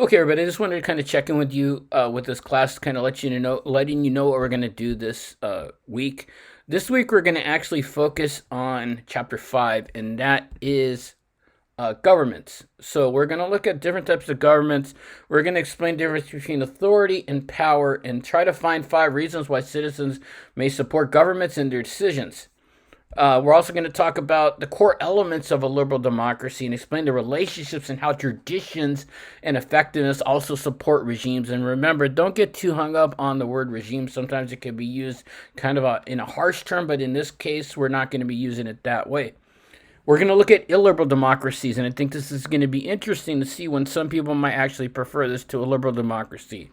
Okay, everybody, I just wanted to kind of check in with you with this class, kind of letting you know what we're going to do this week. This week, we're going to actually focus on chapter 5, and that is governments. So, we're going to look at different types of governments. We're going to explain the difference between authority and power and try to find 5 reasons why citizens may support governments and their decisions. We're also going to talk about the core elements of a liberal democracy and explain the relationships and how traditions and effectiveness also support regimes. And remember, don't get too hung up on the word regime. Sometimes it can be used kind of in a harsh term, but in this case, we're not going to be using it that way. We're going to look at illiberal democracies, and I think this is going to be interesting to see when some people might actually prefer this to a liberal democracy.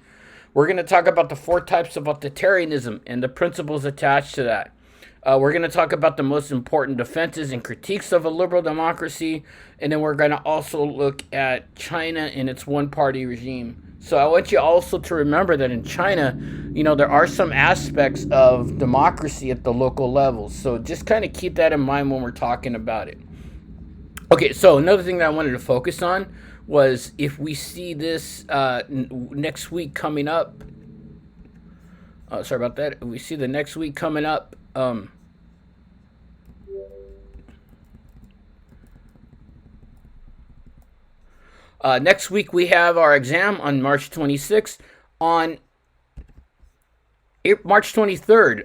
We're going to talk about the 4 types of authoritarianism and the principles attached to that. We're going to talk about the most important defenses and critiques of a liberal democracy, and then we're going to also look at China and its one-party regime. So I want you also to remember that in China, there are some aspects of democracy at the local levels. So just kind of keep that in mind when we're talking about it. Okay, so another thing that I wanted to focus on was if we see this next week coming up. Sorry about that. If we see the next week coming up. Next week we have our exam on March 26th. On March 23rd,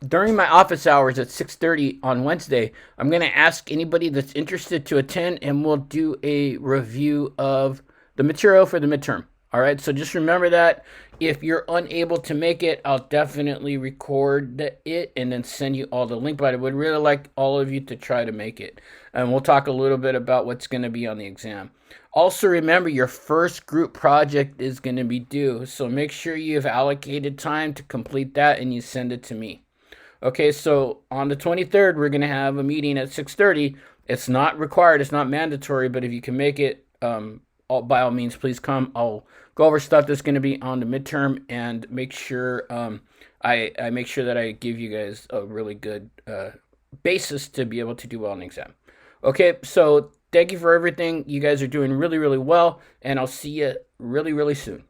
during my office hours at 6:30 on Wednesday, I'm going to ask anybody that's interested to attend, and we'll do a review of the material for the midterm. All right, so just remember that. If you're unable to make it, I'll definitely record it and then send you all the link. But I would really like all of you to try to make it. And we'll talk a little bit about what's going to be on the exam. Also, remember your first group project is going to be due. So make sure you've allocated time to complete that and you send it to me. Okay, so on the 23rd, we're going to have a meeting at 6:30. It's not required. It's not mandatory. But if you can make it, by all means, please come. I'll go over stuff that's going to be on the midterm and make sure I make sure that I give you guys a really good basis to be able to do well on the exam. Okay, so thank you for everything. You guys are doing really, really well, and I'll see you really, really soon.